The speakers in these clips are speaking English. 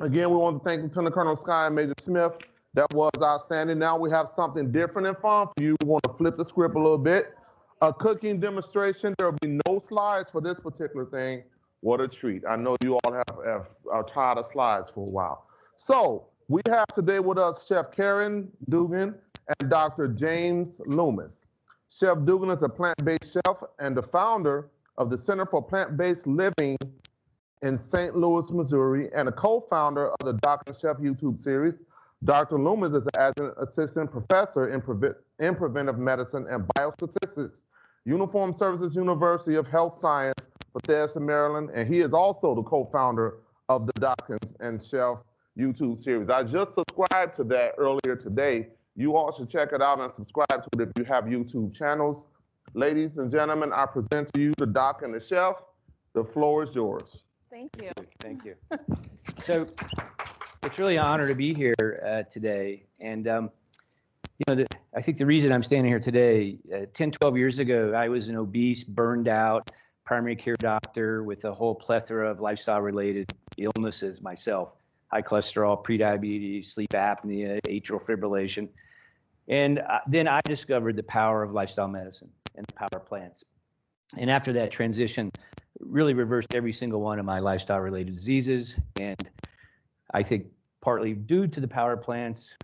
Again, we want to thank Lieutenant Colonel Sky and Major Smith. That was outstanding. Now we have something different and fun for you. We want to flip the script a little bit. A cooking demonstration. There will be no slides for this particular thing. What a treat. I know you all are tired of slides for a while. So we have today with us Chef Caryn Dugan and Dr. James Loomis. Chef Dugan is a plant-based chef and the founder of the Center for Plant-Based Living in St. Louis, Missouri, and a co-founder of the Doc and Chef YouTube series. Dr. Loomis is an adjunct assistant professor in preventive medicine and biostatistics, Uniform Services University of Health Science, Bethesda, Maryland, and he is also the co-founder of the Doc and Chef YouTube series. I just subscribed to that earlier today. You all should check it out and subscribe to it if you have YouTube channels. Ladies and gentlemen, I present to you the Doc and the Chef. The floor is yours. Thank you. Thank you. So it's really an honor to be here today. And, I think the reason I'm standing here today, 10, 12 years ago, I was an obese, burned out primary care doctor with a whole plethora of lifestyle-related illnesses myself, high cholesterol, prediabetes, sleep apnea, atrial fibrillation. And then I discovered the power of lifestyle medicine and the power of plants. And after that transition, really reversed every single one of my lifestyle-related diseases. And I think partly due to the power of plants,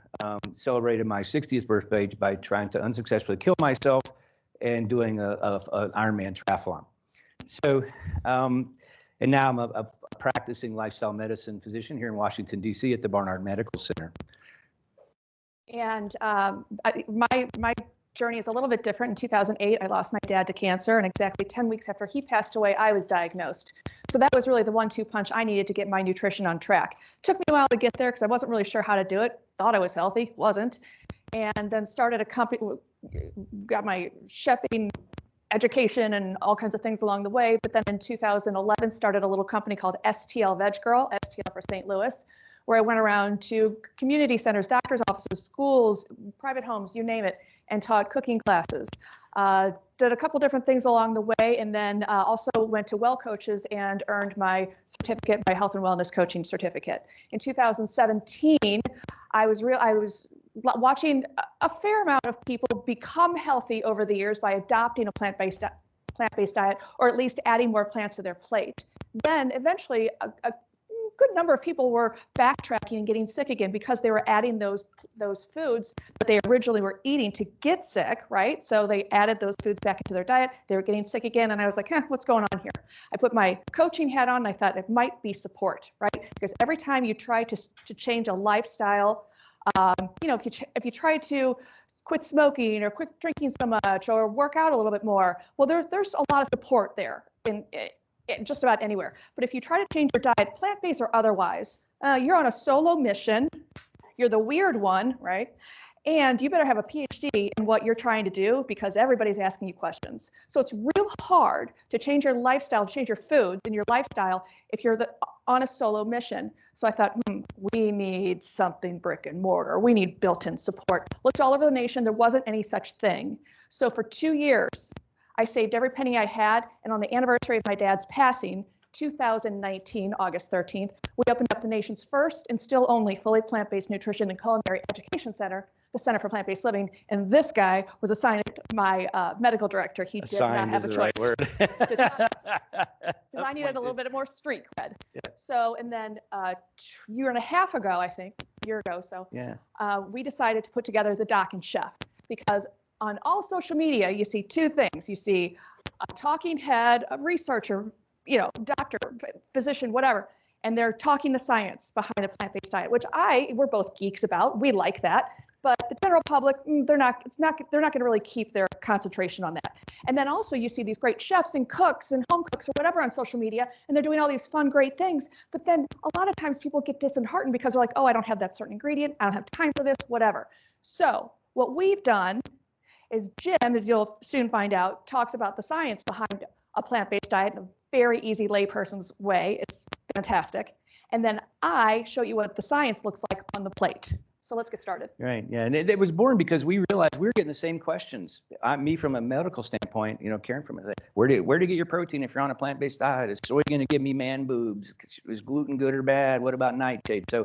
celebrated my 60th birthday by trying to unsuccessfully kill myself and doing an Ironman triathlon. So, and now I'm a practicing lifestyle medicine physician here in Washington, D.C. at the Barnard Medical Center. And my journey is a little bit different. In 2008, I lost my dad to cancer, and exactly 10 weeks after he passed away, I was diagnosed. So that was really the 1-2 punch I needed to get my nutrition on track. Took me a while to get there because I wasn't really sure how to do it. Thought I was healthy, wasn't. And then started a company, got my chefing education and all kinds of things along the way. But then in 2011, started a little company called STL Veg Girl, STL for St. Louis, where I went around to community centers, doctors' offices, schools, private homes, you name it, and taught cooking classes. Did a couple different things along the way, and then also went to Well Coaches and earned my certificate, my health and wellness coaching certificate. In 2017, I was watching a fair amount of people become healthy over the years by adopting a plant-based diet, or at least adding more plants to their plate. Then eventually, a good number of people were backtracking and getting sick again because they were adding those foods that they originally were eating to get sick, right? So they added those foods back into their diet. They were getting sick again, and I was like, what's going on here? I put my coaching hat on, and I thought it might be support, right? Because every time you try to change a lifestyle, if you try to quit smoking or quit drinking so much or work out a little bit more, well, there's a lot of support there in just about anywhere. But if you try to change your diet, plant-based or otherwise, you're on a solo mission. You're the weird one, right? And you better have a PhD in what you're trying to do because everybody's asking you questions. So it's real hard to change your lifestyle, change your foods and your lifestyle if you're on a solo mission. So I thought, we need something brick and mortar. We need built-in support. Looked all over the nation. There wasn't any such thing. So for 2 years, I saved every penny I had, and on the anniversary of my dad's passing, 2019, August 13th, we opened up the nation's first and still only fully plant-based nutrition and culinary education center, the Center for Plant-Based Living. And this guy was assigned my medical director. He did not have a choice. Right word. Because I needed a little bit more street cred. Yeah. So, and then a year and a half ago, I think, we decided to put together the Doc and Chef because on all social media, you see two things. You see a talking head, a researcher, doctor, physician, whatever, and they're talking the science behind the plant-based diet, which we're both geeks about. We like that, but the general public, they're not going to really keep their concentration on that. And then also you see these great chefs and cooks and home cooks or whatever on social media, and they're doing all these fun, great things. But then a lot of times people get disheartened because they're like, oh, I don't have that certain ingredient. I don't have time for this, whatever. So what we've done is Jim, as you'll soon find out, talks about the science behind a plant-based diet in a very easy layperson's way. It's fantastic. And then I show you what the science looks like on the plate. So let's get started. Right. Yeah. And it was born because we realized we were getting the same questions. Me from a medical standpoint, Caryn from it. Where to get your protein if you're on a plant-based diet? Is soy going to give me man boobs? Is gluten good or bad? What about nightshade? So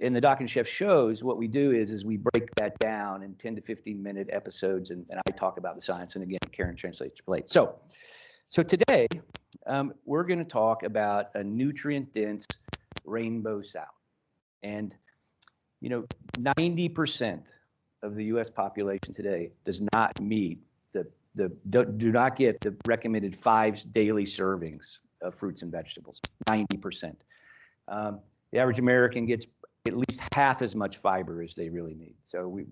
in the Doc and Chef shows, what we do is we break that down in 10 to 15-minute episodes, and I talk about the science, and again, Caryn translates your plate. So today, we're going to talk about a nutrient-dense rainbow salad. And 90% of the U.S. population today does not meet do not get the recommended 5 daily servings of fruits and vegetables. 90%. The average American gets at least half as much fiber as they really need. So we,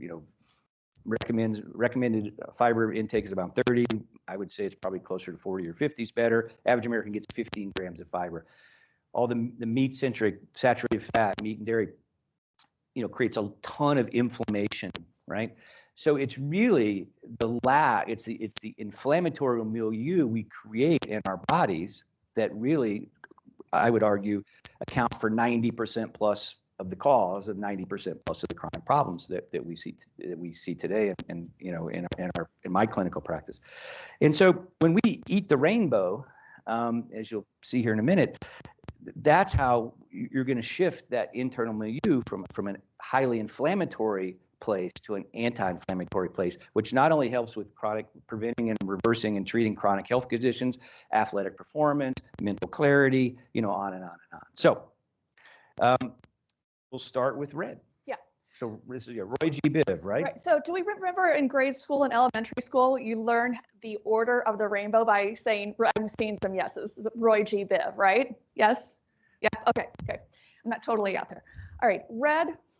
recommended fiber intake is about 30. I would say it's probably closer to 40 or 50 is better. Average American gets 15 grams of fiber. All the meat-centric saturated fat, meat and dairy, creates a ton of inflammation, right? So it's really it's the inflammatory milieu we create in our bodies that really, I would argue, account for 90% plus of the cause of 90% plus of the chronic problems that we see today, and in my clinical practice. And so when we eat the rainbow, as you'll see here in a minute, that's how you're going to shift that internal milieu from a highly inflammatory place to an anti-inflammatory place, which not only helps with preventing and reversing and treating chronic health conditions, athletic performance, mental clarity, on and on and on. So we'll start with red. Yeah. So this is Roy G. Biv, right? Right. So do we remember in grade school and elementary school, you learned the order of the rainbow by saying, I'm seeing some yeses, Roy G. Biv, right? Yes? Yeah. Okay. I'm not totally out there. All right.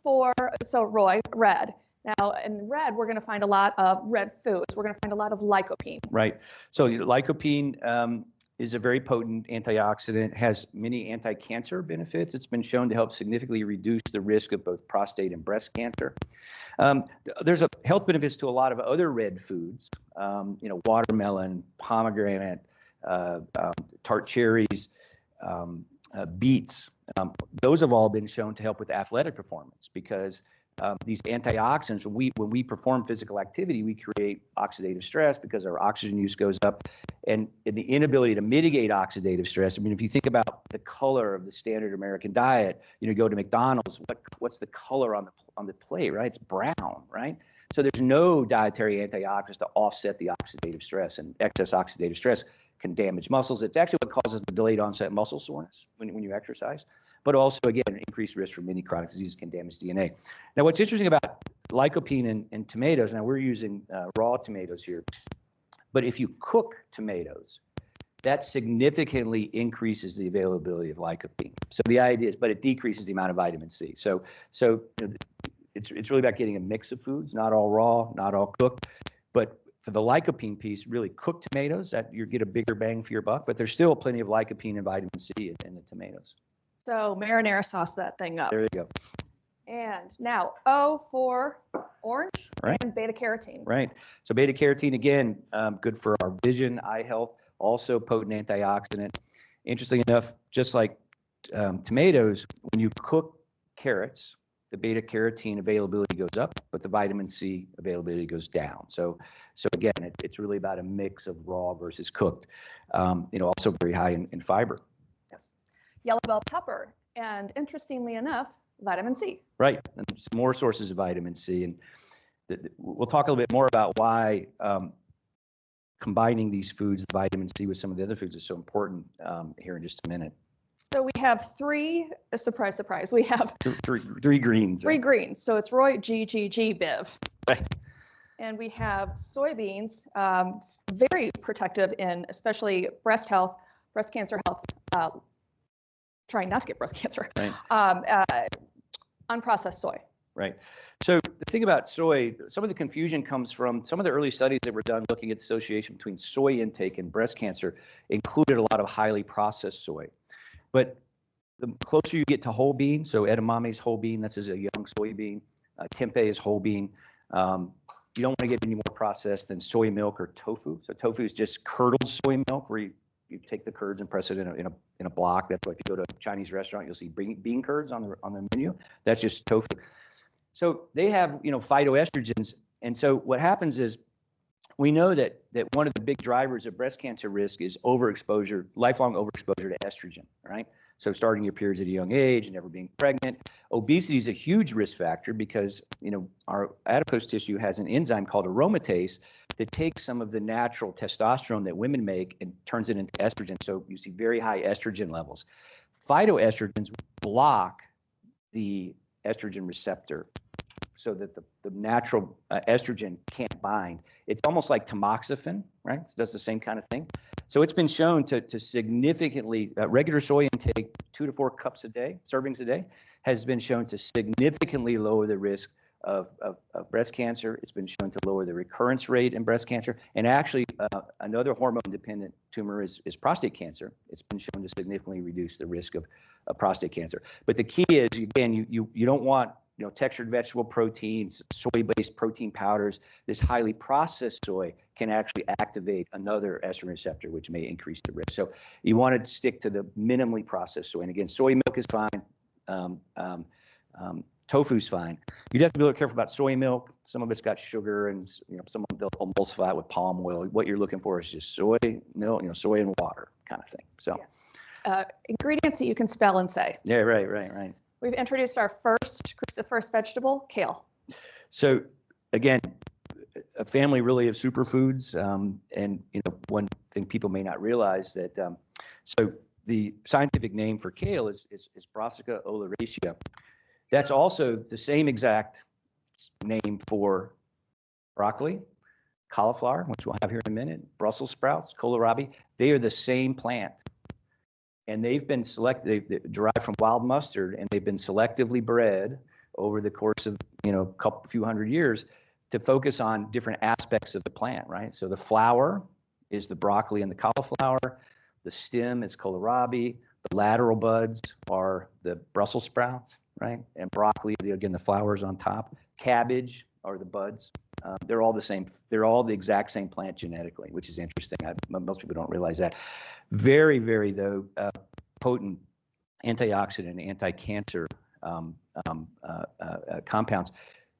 Roy, red. Now, in red, we're going to find a lot of red foods. We're going to find a lot of lycopene. Right. So lycopene is a very potent antioxidant, has many anti-cancer benefits. It's been shown to help significantly reduce the risk of both prostate and breast cancer. There's health benefits to a lot of other red foods, watermelon, pomegranate, tart cherries, beets. Those have all been shown to help with athletic performance because these antioxidants, when we perform physical activity, we create oxidative stress because our oxygen use goes up, and the inability to mitigate oxidative stress. I mean, if you think about the color of the standard American diet, go to McDonald's, what's the color on the plate, right? It's brown, right? So there's no dietary antioxidants to offset the oxidative stress, and excess oxidative stress can damage muscles. It's actually what causes the delayed onset muscle soreness when you exercise. But also, again, increased risk for many chronic diseases can damage DNA. Now, what's interesting about lycopene in tomatoes, now we're using raw tomatoes here, but if you cook tomatoes, that significantly increases the availability of lycopene. So the idea is, but it decreases the amount of vitamin C. So it's really about getting a mix of foods, not all raw, not all cooked, but for the lycopene piece, really cooked tomatoes, that you get a bigger bang for your buck, but there's still plenty of lycopene and vitamin C in the tomatoes. So marinara sauce that thing up. There you go. And now O for orange, right, and beta carotene. Right. So beta carotene, again, good for our vision, eye health, also potent antioxidant. Interesting enough, just like tomatoes, when you cook carrots, the beta carotene availability goes up, but the vitamin C availability goes down. So again, it's really about a mix of raw versus cooked. Also very high in fiber. Yes. Yellow bell pepper, and interestingly enough, vitamin C. Right, and there's more sources of vitamin C, and we'll talk a little bit more about why combining these foods, vitamin C, with some of the other foods is so important here in just a minute. So we have surprise, we have three greens. Three greens. So it's Roy G, Biv. Right. And we have soybeans, very protective in especially breast health, breast cancer health, trying not to get breast cancer, right. Unprocessed soy. Right. So the thing about soy, some of the confusion comes from some of the early studies that were done looking at the association between soy intake and breast cancer included a lot of highly processed soy. But the closer you get to whole bean, so edamame is whole bean, that's a young soybean. Tempeh is whole bean. You don't want to get any more processed than soy milk or tofu. So tofu is just curdled soy milk, where you take the curds and press it in a block. That's why if you go to a Chinese restaurant, you'll see bean curds on the menu. That's just tofu. So they have, phytoestrogens. And so what happens is we know that one of the big drivers of breast cancer risk is overexposure, lifelong overexposure to estrogen, right? So starting your periods at a young age, never being pregnant. Obesity is a huge risk factor because, our adipose tissue has an enzyme called aromatase that takes some of the natural testosterone that women make and turns it into estrogen. So you see very high estrogen levels. Phytoestrogens block the estrogen receptor so that the natural estrogen can't bind. It's almost like tamoxifen, right? It does the same kind of thing. So it's been shown to significantly, regular soy intake, 2 to 4 cups a day, servings a day, has been shown to significantly lower the risk of breast cancer. It's been shown to lower the recurrence rate in breast cancer. And actually, another hormone-dependent tumor is prostate cancer. It's been shown to significantly reduce the risk of prostate cancer. But the key is, again, you don't want textured vegetable proteins, soy-based protein powders. This highly processed soy can actually activate another estrogen receptor, which may increase the risk. So you want to stick to the minimally processed soy. And again, soy milk is fine. Tofu's fine. You'd have to be a little careful about soy milk. Some of it's got sugar, and some of them they'll emulsify it with palm oil. What you're looking for is just soy milk, soy and water kind of thing. So ingredients that you can spell and say. Yeah, right. We've introduced our first vegetable, kale. So again, a family really of superfoods, and one thing people may not realize that so the scientific name for kale is Brassica oleracea. That's also the same exact name for broccoli, cauliflower, which we'll have here in a minute, Brussels sprouts, kohlrabi. They are the same plant. And they've been selected, they derived from wild mustard, and they've been selectively bred over the course of, a few hundred years to focus on different aspects of the plant, right? So the flower is the broccoli and the cauliflower. The stem is kohlrabi. The lateral buds are the Brussels sprouts, right? And broccoli, again, the flowers on top. Cabbage are the buds. They're all the same. They're all the exact same plant genetically, which is interesting. Most people don't realize that. Very, very, though, potent antioxidant, anti-cancer compounds.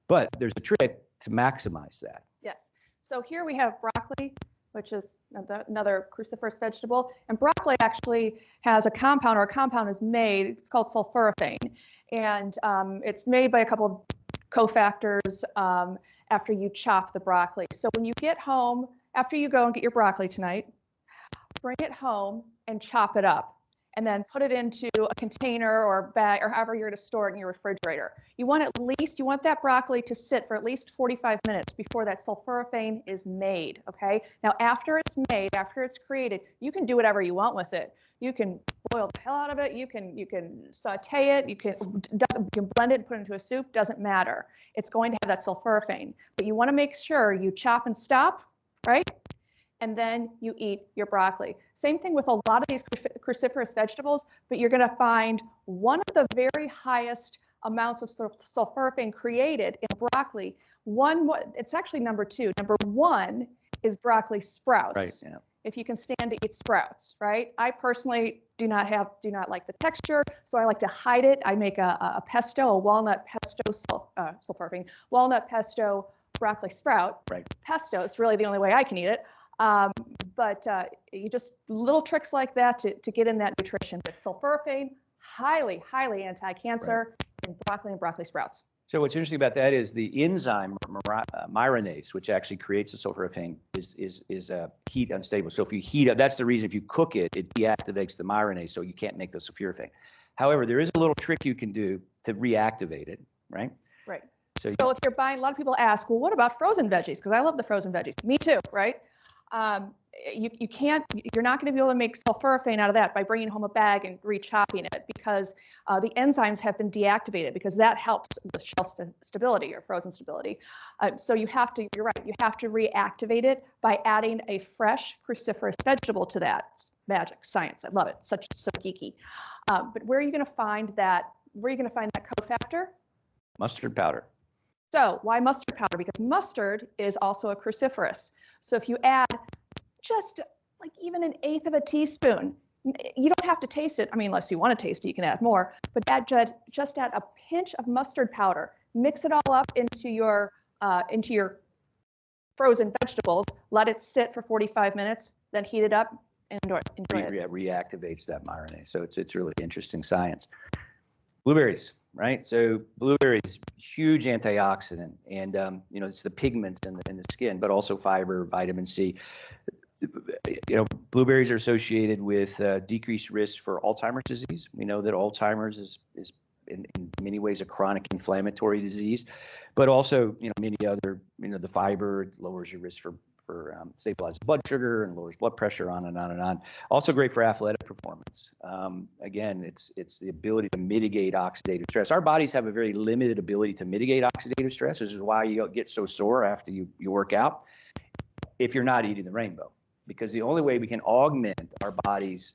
But there's a trick to maximize that. Yes. So here we have broccoli, which is another cruciferous vegetable. And broccoli actually has a compound is made. It's called sulforaphane. And it's made by a couple of cofactors after you chop the broccoli. So when you get home, after you go and get your broccoli tonight, bring it home and chop it up, and then put it into a container or bag or however you're going to store it in your refrigerator. You want that broccoli to sit for at least 45 minutes before that sulforaphane is made, okay? Now, after it's made, after it's created, you can do whatever you want with it. You can boil the hell out of it. You can saute it. You can blend it and put it into a soup. Doesn't matter. It's going to have that sulforaphane. But you want to make sure you chop and stop, right? And then you eat your broccoli. Same thing with a lot of these cruciferous vegetables, but you're going to find one of the very highest amounts of sulforaphane created in broccoli. It's actually number 2. Number 1 is broccoli sprouts. Right. Yeah. If you can stand to eat sprouts, right? I personally do not like the texture, so I like to hide it. I make a pesto, a walnut pesto, sulforaphane, walnut pesto broccoli sprout. Right. Pesto, it's really the only way I can eat it. But you just little tricks like that to get in that nutrition. But sulforaphane, highly, highly anti-cancer in broccoli and broccoli sprouts. So what's interesting about that is the enzyme myronase, which actually creates the sulforaphane, is heat unstable. So if you heat up, that's the reason if you cook it, it deactivates the myronase, so you can't make the sulforaphane. However, there is a little trick you can do to reactivate it, right? Right. So if you're buying, a lot of people ask, well, what about frozen veggies? Because I love the frozen veggies. Me too, right? You're not going to be able to make sulforaphane out of that by bringing home a bag and re-chopping it, because the enzymes have been deactivated, because that helps with shelf stability or frozen stability. So you're right, you have to reactivate it by adding a fresh cruciferous vegetable to that. Magic, science, I love it, so geeky. But where are you going to find that cofactor? Mustard powder. So why mustard powder? Because mustard is also a cruciferous. So if you add just like even 1/8 of a teaspoon, You don't have to taste it. I mean, unless you want to taste it, you can add more. But just add a pinch of mustard powder. Mix it all up into your frozen vegetables. Let it sit for 45 minutes. Then heat it up and enjoy it. Reactivates that mayonnaise. So it's really interesting science. Blueberries, right? So blueberries, huge antioxidant, and it's the pigments in the skin, but also fiber, vitamin C. Blueberries are associated with decreased risk for Alzheimer's disease. We know that Alzheimer's is in many ways a chronic inflammatory disease, but also many other the fiber lowers your risk for stabilizes blood sugar and lowers blood pressure, on and on and on. Also great for athletic performance. Again, it's the ability to mitigate oxidative stress. Our bodies have a very limited ability to mitigate oxidative stress. This is why you get so sore after you work out if you're not eating the rainbow. Because the only way we can augment our body's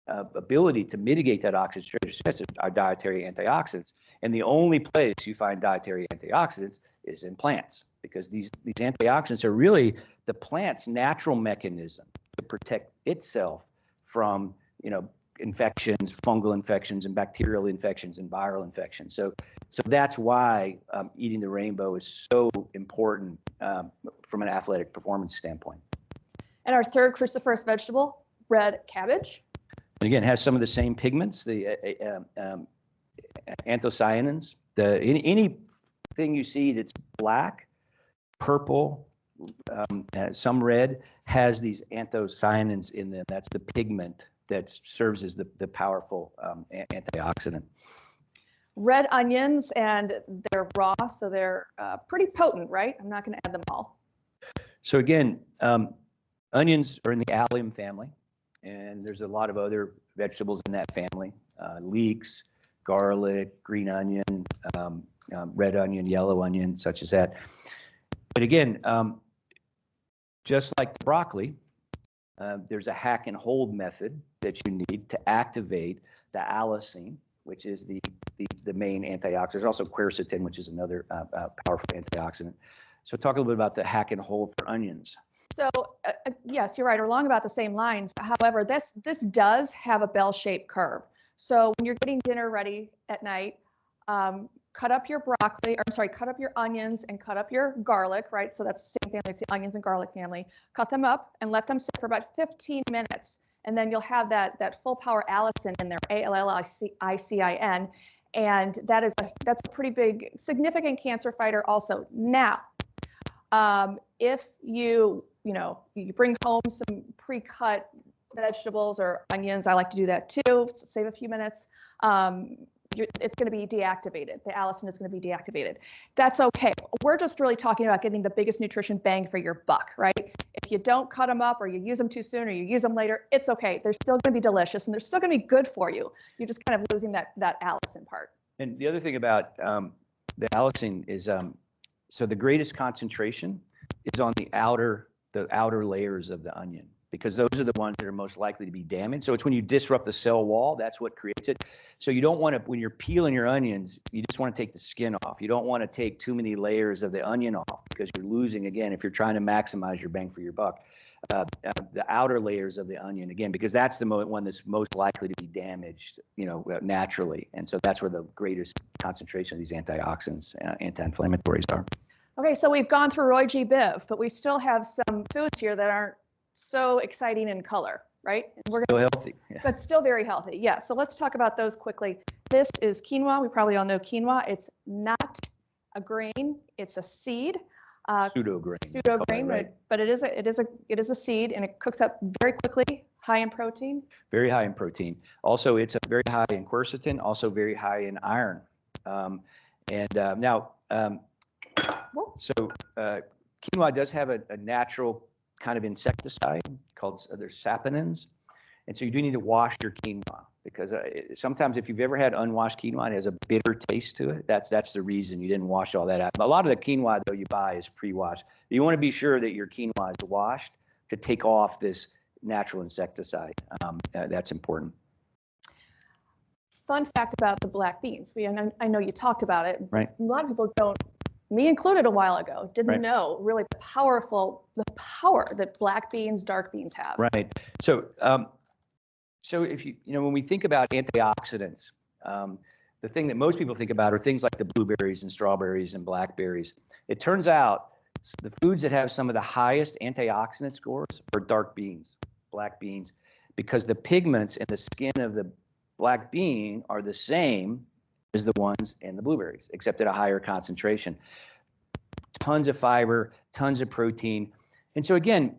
ability to mitigate that oxidative stress is our dietary antioxidants. And the only place you find dietary antioxidants is in plants, because these antioxidants are really the plant's natural mechanism to protect itself from infections, fungal infections, and bacterial infections and viral infections. So that's why eating the rainbow is so important from an athletic performance standpoint. And our third cruciferous vegetable, red cabbage. And again, it has some of the same pigments, the anthocyanins. Anything you see that's black, purple, some red, has these anthocyanins in them. That's the pigment that serves as the powerful antioxidant. Red onions, and they're raw, so they're pretty potent, right? I'm not going to add them all. So again, onions are in the allium family, and there's a lot of other vegetables in that family. Leeks, garlic, green onion, red onion, yellow onion, such as that. But again, just like the broccoli, there's a hack and hold method that you need to activate the allicin, which is the main antioxidant. There's also quercetin, which is another powerful antioxidant. So talk a little bit about the hack and hold for onions. So yes, you're right, along about the same lines. However, this does have a bell-shaped curve. So when you're getting dinner ready at night, cut up your onions and cut up your garlic, right? So that's the same family, it's the onions and garlic family. Cut them up and let them sit for about 15 minutes. And then you'll have that full power allicin in there, ALLICIN. And that's a pretty big, significant cancer fighter also. Now, if you bring home some pre-cut vegetables or onions, I like to do that too, save a few minutes, it's going to be deactivated. The allicin is going to be deactivated. That's okay. We're just really talking about getting the biggest nutrition bang for your buck, right? If you don't cut them up, or you use them too soon, or you use them later, it's okay. They're still going to be delicious, and they're still going to be good for you. You're just kind of losing that allicin part. And the other thing about the allicin is, so the greatest concentration is on the outer layers of the onion, because those are the ones that are most likely to be damaged. So it's when you disrupt the cell wall, that's what creates it. So you don't want to, when you're peeling your onions, you just want to take the skin off. You don't want to take too many layers of the onion off, because you're losing, again, if you're trying to maximize your bang for your buck, the outer layers of the onion, again, because that's the one that's most likely to be damaged, naturally. And so that's where the greatest concentration of these antioxidants, anti-inflammatories are. Okay, so we've gone through Roy G. Biv, but we still have some foods here that aren't so exciting in color, right? And we're still healthy. Yeah. But still very healthy. Yeah, so let's talk about those quickly. This is quinoa. We probably all know quinoa. It's not a grain, it's a seed. Pseudo-grain, right? But it is a seed, and it cooks up very quickly, high in protein. Very high in protein. Also, it's very high in quercetin, also very high in iron. Quinoa does have a natural kind of insecticide called, there's saponins. And so you do need to wash your quinoa, because sometimes if you've ever had unwashed quinoa, it has a bitter taste to it. That's the reason you didn't wash all that out. A lot of the quinoa, though, you buy is pre-washed. You want to be sure that your quinoa is washed to take off this natural insecticide. That's important. Fun fact about the black beans. I know you talked about it. Right. A lot of people don't, me included a while ago, didn't know really the power that black beans, dark beans have. Right. So So when we think about antioxidants, the thing that most people think about are things like the blueberries and strawberries and blackberries. It turns out the foods that have some of the highest antioxidant scores are dark beans, black beans, because the pigments in the skin of the black bean are the same as the ones in the blueberries, except at a higher concentration. Tons of fiber, tons of protein. And so again,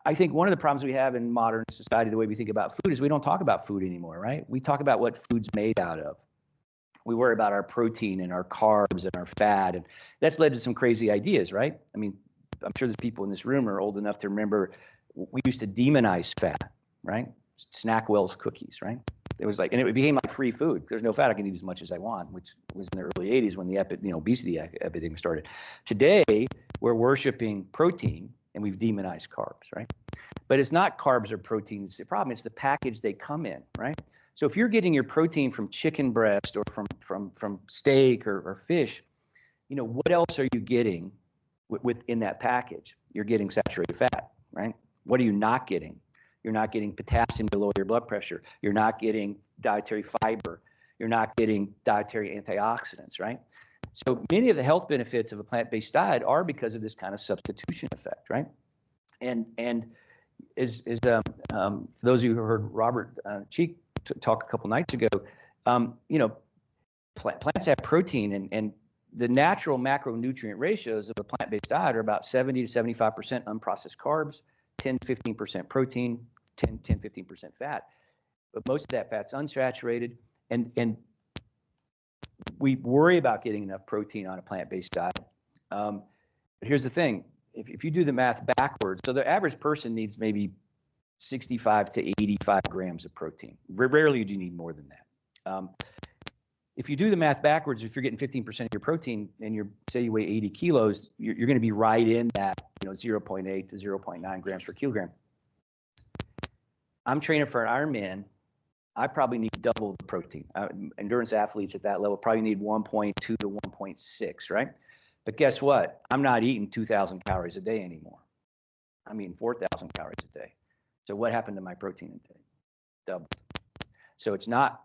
I think one of the problems we have in modern society, the way we think about food, is we don't talk about food anymore, right? We talk about what food's made out of. We worry about our protein and our carbs and our fat, and that's led to some crazy ideas, right? I mean, I'm sure there's people in this room are old enough to remember we used to demonize fat, right? Snackwell's cookies, right? It was like, and it became like free food. There's no fat, I can eat as much as I want, which was in the early 80s when the obesity epidemic started. Today, we're worshiping protein and we've demonized carbs, right? But it's not carbs or protein that's the problem. It's the package they come in, right? So if you're getting your protein from chicken breast or from steak or fish, what else are you getting within that package? You're getting saturated fat, right? What are you not getting? You're not getting potassium to lower your blood pressure. You're not getting dietary fiber. You're not getting dietary antioxidants, right? So many of the health benefits of a plant-based diet are because of this kind of substitution effect, right? And as for those of you who heard Robert Cheek talk a couple nights ago, plants have protein, and the natural macronutrient ratios of a plant-based diet are about 70 to 75% unprocessed carbs, 10 to 15% protein, 15% fat. But most of that fat's unsaturated, and we worry about getting enough protein on a plant-based diet. But here's the thing. If you do the math backwards, so the average person needs maybe 65 to 85 grams of protein. Rarely do you need more than that. If you do the math backwards, if you're getting 15% of your protein and say you weigh 80 kilos, you're going to be right in that 0.8 to 0.9 grams per kilogram. I'm training for an Ironman. I probably need double the protein. Endurance athletes at that level probably need 1.2 to 1.6, right? But guess what? I'm not eating 2,000 calories a day anymore. I'm eating 4,000 calories a day. So what happened to my protein intake? Doubled. So it's not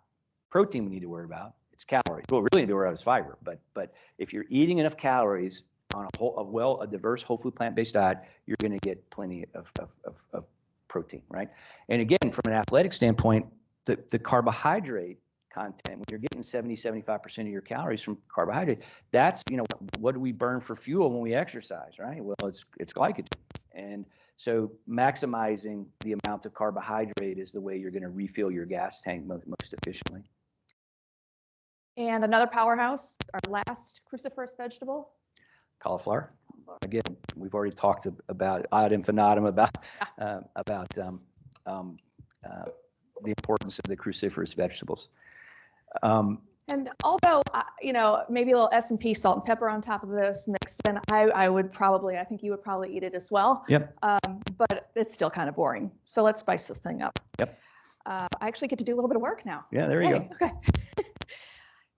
protein we need to worry about. It's calories. Well, really need to worry about is fiber. But if you're eating enough calories on a diverse whole food plant-based diet, you're going to get plenty of protein, right? And again, from an athletic standpoint, the carbohydrate content, when you're getting 70, 75% of your calories from carbohydrate, that's, what do we burn for fuel when we exercise, right? Well, it's glycogen. And so maximizing the amount of carbohydrate is the way you're going to refill your gas tank most efficiently. And another powerhouse, our last cruciferous vegetable? Cauliflower. Again, we've already talked about ad infinitum about the importance of the cruciferous vegetables. And although, maybe a little S&P salt and pepper on top of this mixed in, I think you would probably eat it as well. Yep. But it's still kind of boring. So let's spice this thing up. Yep. I actually get to do a little bit of work now. Yeah, there you go. Okay.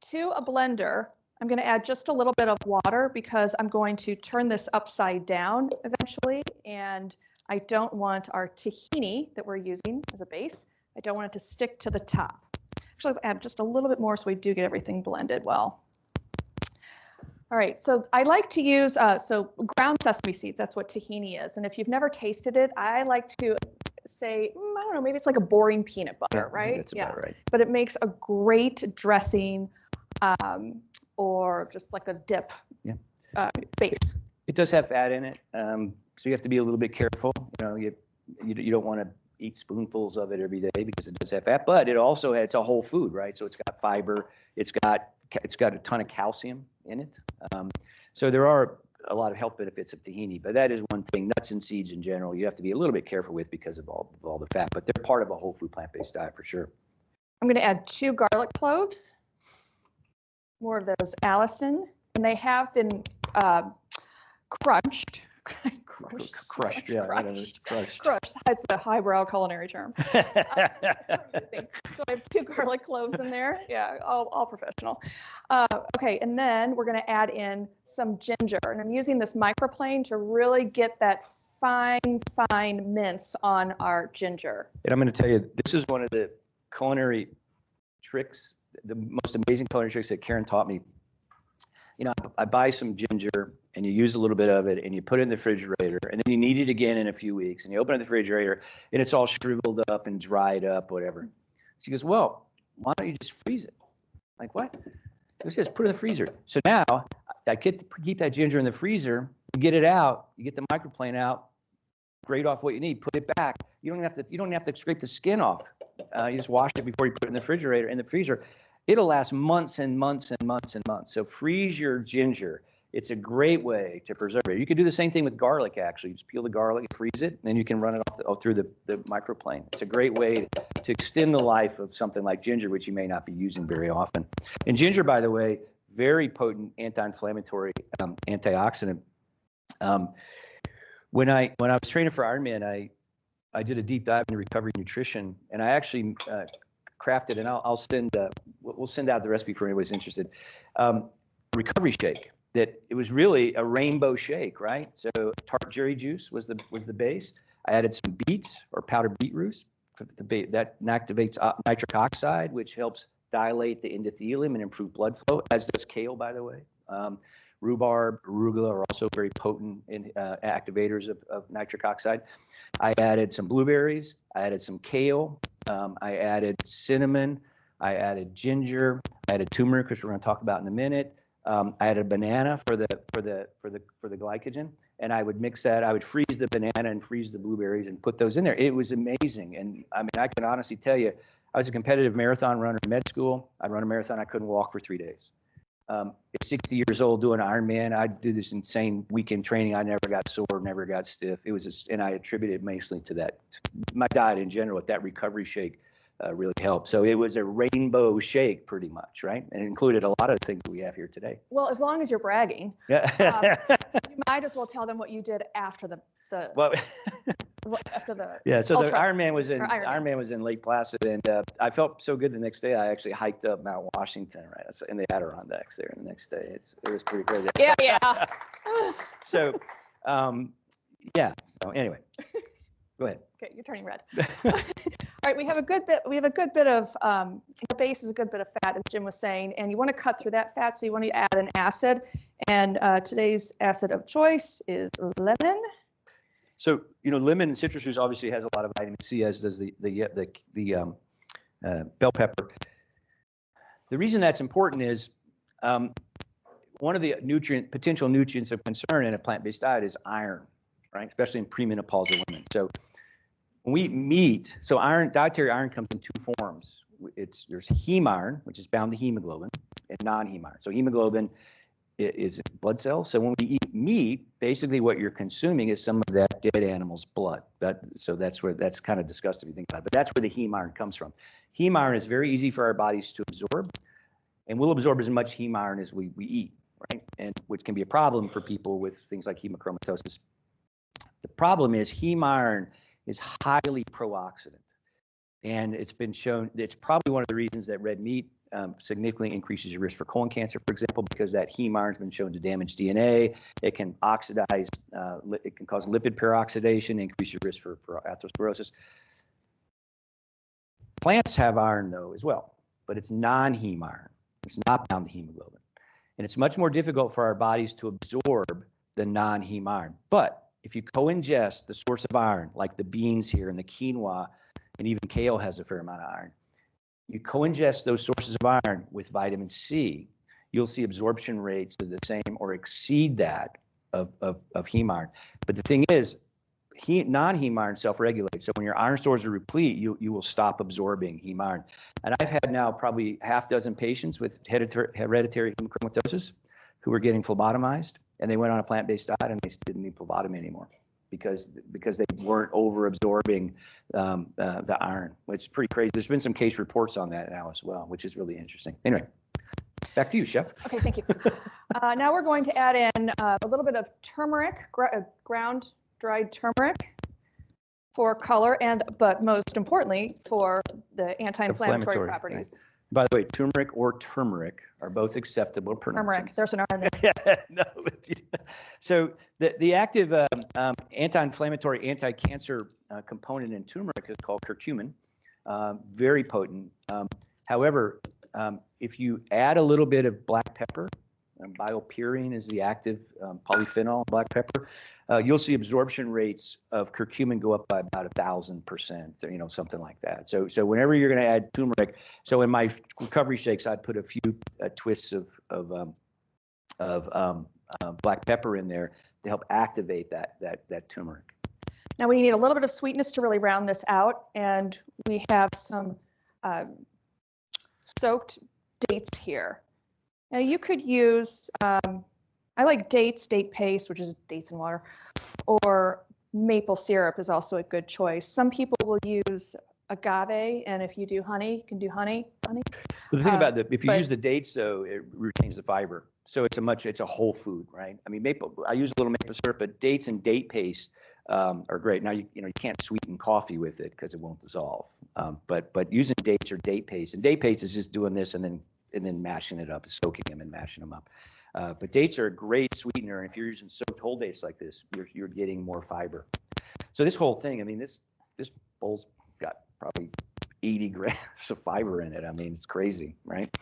To a blender, I'm going to add just a little bit of water because I'm going to turn this upside down eventually. And I don't want our tahini that we're using as a base, I don't want it to stick to the top. Actually, I'll add just a little bit more so we do get everything blended well. All right, so I like to use ground sesame seeds. That's what tahini is. And if you've never tasted it, I like to say, I don't know, maybe it's like a boring peanut butter, right? That's about right. But it makes a great dressing or just like a dip base. It does have fat in it, so you have to be a little bit careful. You don't want to eat spoonfuls of it every day because it does have fat, but it's a whole food, right? So it's got fiber, it's got a ton of calcium in it. So there are a lot of health benefits of tahini, but that is one thing. Nuts and seeds in general, you have to be a little bit careful with because of all the fat, but they're part of a whole food plant-based diet for sure. I'm going to add 2 garlic cloves, more of those Allison, and they have been crunched. Crushed. That's a highbrow culinary term. So I have 2 garlic cloves in there. Yeah, all professional. Okay, and then we're going to add in some ginger, and I'm using this microplane to really get that fine, fine mince on our ginger. And I'm going to tell you, this is one of the culinary tricks, the most amazing culinary tricks that Caryn taught me. You know, I buy some ginger and you use a little bit of it and you put it in the refrigerator and then you need it again in a few weeks and you open up the refrigerator and it's all shriveled up and dried up, whatever. She goes, well, why don't you just freeze it? I'm like, what? She says, put it in the freezer. So now I keep that ginger in the freezer, you get it out, you get the microplane out, grate off what you need, put it back. You don't have to scrape the skin off. You just wash it before you put it in the refrigerator, in the freezer. It'll last months and months and months and months. So freeze your ginger. It's a great way to preserve it. You can do the same thing with garlic, actually. You just peel the garlic, freeze it, and then you can run it off through the microplane. It's a great way to extend the life of something like ginger, which you may not be using very often. And ginger, by the way, very potent anti-inflammatory antioxidant. When I was training for Ironman, I did a deep dive into recovery nutrition, and I actually crafted, and we'll send out the recipe for anybody's interested. Recovery shake. That it was really a rainbow shake, right? So tart cherry juice was the base. I added some beets or powdered beetroot. That activates nitric oxide, which helps dilate the endothelium and improve blood flow, as does kale, by the way. Rhubarb, arugula are also very potent activators of nitric oxide. I added some blueberries. I added some kale. I added cinnamon. I added ginger. I added turmeric, which we're going to talk about in a minute. I added a banana for the glycogen, and I would mix that. I would freeze the banana and freeze the blueberries and put those in there. It was amazing, and I mean, I can honestly tell you, I was a competitive marathon runner in med school. I'd run a marathon. I couldn't walk for 3 days. At 60 years old doing Ironman, I'd do this insane weekend training. I never got sore, never got stiff. It was and I attribute it mostly to that, my diet in general. That recovery shake really helped. So it was a rainbow shake, pretty much, right? And it included a lot of the things that we have here today. Well, as long as you're bragging, Yeah. you might as well tell them what you did after the Well, after the yeah. So the ultra, Ironman was in Ironman. was in Lake Placid, and I felt so good the next day. I actually hiked up Mount Washington, right, in the Adirondacks there. And the next day, it was pretty crazy. Yeah. So, yeah. So anyway, go ahead. Okay, you're turning red. All right, we have a good bit of the base is a good bit of fat, as Jim was saying, and you want to cut through that fat, so you want to add an acid. And today's acid of choice is lemon. So, lemon and citrus juice obviously has a lot of vitamin C, as does the bell pepper. The reason that's important is one of the potential nutrients of concern in a plant-based diet is iron, right? Especially in premenopausal women. So when we eat meat, so dietary iron comes in 2 forms. There's heme iron, which is bound to hemoglobin, and non-heme iron. So hemoglobin is blood cells. So when we eat meat, basically what you're consuming is some of that dead animal's blood. That's kind of disgusting if you think about it, but that's where the heme iron comes from. Heme iron is very easy for our bodies to absorb, and we'll absorb as much heme iron as we eat, right? And which can be a problem for people with things like hemochromatosis. The problem is heme iron is highly pro-oxidant, and it's been shown it's probably one of the reasons that red meat significantly increases your risk for colon cancer, for example, because that heme iron has been shown to damage DNA. It can oxidize, it can cause lipid peroxidation, increase your risk for atherosclerosis. Plants have iron, though, as well, but it's non-heme iron. It's not bound to hemoglobin. And it's much more difficult for our bodies to absorb the non-heme iron. But if you co-ingest the source of iron, like the beans here and the quinoa, and even kale has a fair amount of iron, you co-ingest those sources of iron with vitamin C, you'll see absorption rates of the same or exceed that of heme iron. But the thing is, non-heme iron self-regulates. So when your iron stores are replete, you will stop absorbing heme iron. And I've had now probably 6 patients with hereditary hemochromatosis who were getting phlebotomized, and they went on a plant-based diet and they didn't need phlebotomy anymore because they weren't over-absorbing the iron, which is pretty crazy. There's been some case reports on that now as well, which is really interesting. Anyway, back to you, Chef. Okay, thank you. Now we're going to add in a little bit of turmeric, ground dried turmeric for color, but most importantly for the anti-inflammatory properties. By the way, turmeric or turmeric are both acceptable Turmeric. pronunciations. There's an R in there. No, so the active anti-inflammatory, anti-cancer component in turmeric is called curcumin. Very potent. However, if you add a little bit of black pepper, biopurine is the active polyphenol in black pepper, you'll see absorption rates of curcumin go up by about 1,000%, something like that. So whenever you're going to add turmeric, so in my recovery shakes, I'd put a few twists of black pepper in there to help activate that turmeric. Now we need a little bit of sweetness to really round this out, and we have some soaked dates here. Now you could use, I like date paste, which is dates and water, or maple syrup is also a good choice. Some people will use agave, and if you do honey, you can do honey. But the thing about if you use the dates, though, it retains the fiber. So it's a whole food, right? I mean, I use a little maple syrup, but dates and date paste are great. Now you can't sweeten coffee with it because it won't dissolve. But using dates or date paste, and date paste is just doing this and then mashing it up, soaking them and mashing them up. But dates are a great sweetener, and if you're using soaked whole dates like this, you're getting more fiber. So this whole thing, I mean, this bowl's got probably 80 grams of fiber in it. I mean, it's crazy, right?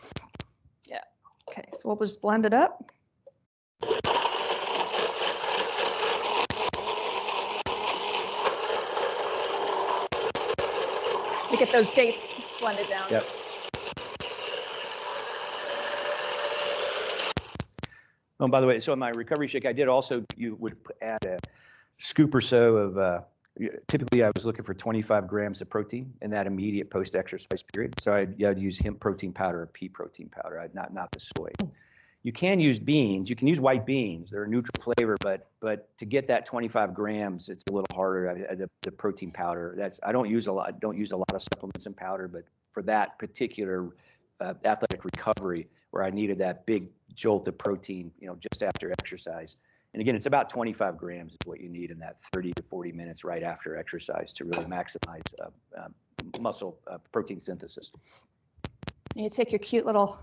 Yeah. Okay, so we'll just blend it up. We get those dates blended down. Yep. Oh, by the way, so in my recovery shake, you would add a scoop or so of, typically I was looking for 25 grams of protein in that immediate post-exercise period. So I'd use hemp protein powder or pea protein powder, not the soy. You can use beans. You can use white beans. They're a neutral flavor, but to get that 25 grams, it's a little harder. The protein powder, I don't use a lot of supplements in powder, but for that particular athletic recovery where I needed that big jolt of protein, just after exercise. And again, it's about 25 grams is what you need in that 30 to 40 minutes right after exercise to really maximize muscle protein synthesis. You take your cute little,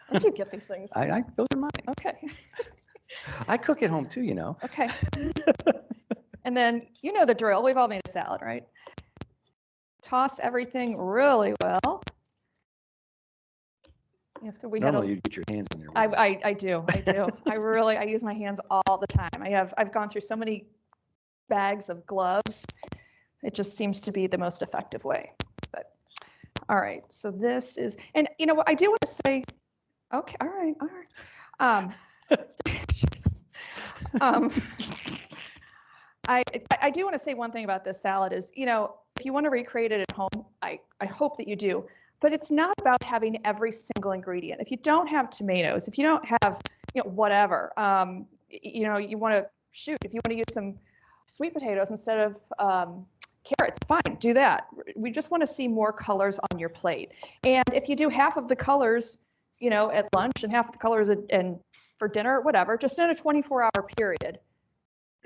where'd you get these things? Those are mine. Okay. I cook at home too, Okay. And then the drill. We've all made a salad, right? Toss everything really well. Normally you get your hands in there. I do. I use my hands all the time. I've gone through so many bags of gloves. It just seems to be the most effective way. But all right, so this is, and what I do want to say, okay, all right. I do want to say one thing about this salad is, if you want to recreate it at home, I hope that you do. But it's not about having every single ingredient. If you don't have tomatoes, if you don't have, whatever, you want to if you want to use some sweet potatoes instead of carrots, fine, do that. We just want to see more colors on your plate. And if you do half of the colors, at lunch and half of the colors and for dinner, whatever, just in a 24-hour period,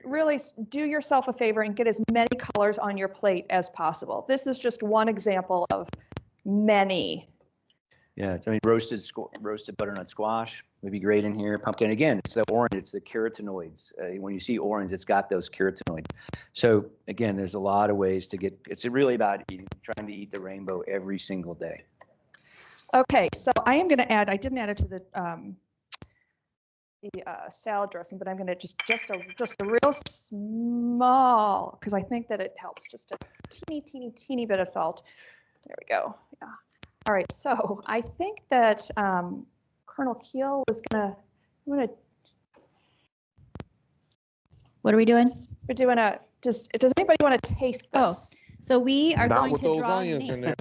really do yourself a favor and get as many colors on your plate as possible. This is just one example of many. Yeah, I mean, roasted butternut squash would be great in here. Pumpkin, again, it's the orange, it's the carotenoids. When you see orange, it's got those carotenoids. So again, there's a lot of ways to it's really about trying to eat the rainbow every single day. Okay, so I am going to add, I didn't add it to the salad dressing, but I'm going to just a real small, because I think that it helps, just a teeny bit of salt. There we go. Yeah. All right. So I think that Colonel Keel was gonna. What are we doing? We're doing does anybody want to taste this? Oh, so we are Not going with to those draw onions in there.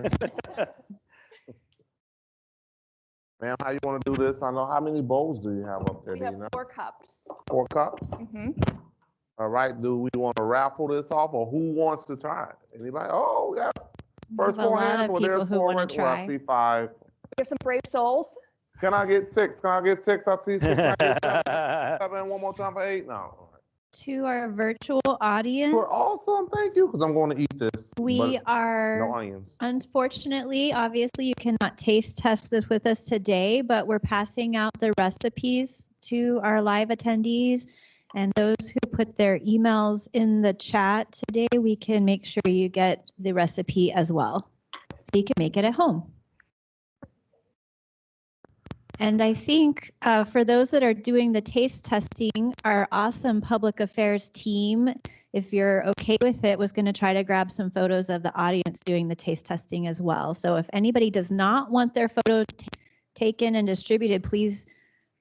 Ma'am, how you want to do this? I know, how many bowls do you have up there? We have 4 cups. 4 cups? Mm-hmm. All right. Do we want to raffle this off, or who wants to try it? Anybody? Oh, yeah. First There's a 4 lot hands. of Well, people there's who 4 wanna right. Well, I try. see 5. We have some brave souls. Can I get 6? Can I get 6? I see 6. Can I get 7? 7 one more time for 8? No. All right. To our virtual audience, You're awesome. Thank you, because I'm going to eat this. we but are, no onions. unfortunately, obviously, you cannot taste test this with us today, but we're passing out the recipes to our live attendees. And those who put their emails in the chat today, we can make sure you get the recipe as well, so you can make it at home. And I think for those that are doing the taste testing, our awesome public affairs team, if you're okay with it, was going to try to grab some photos of the audience doing the taste testing as well. So if anybody does not want their photo taken and distributed, please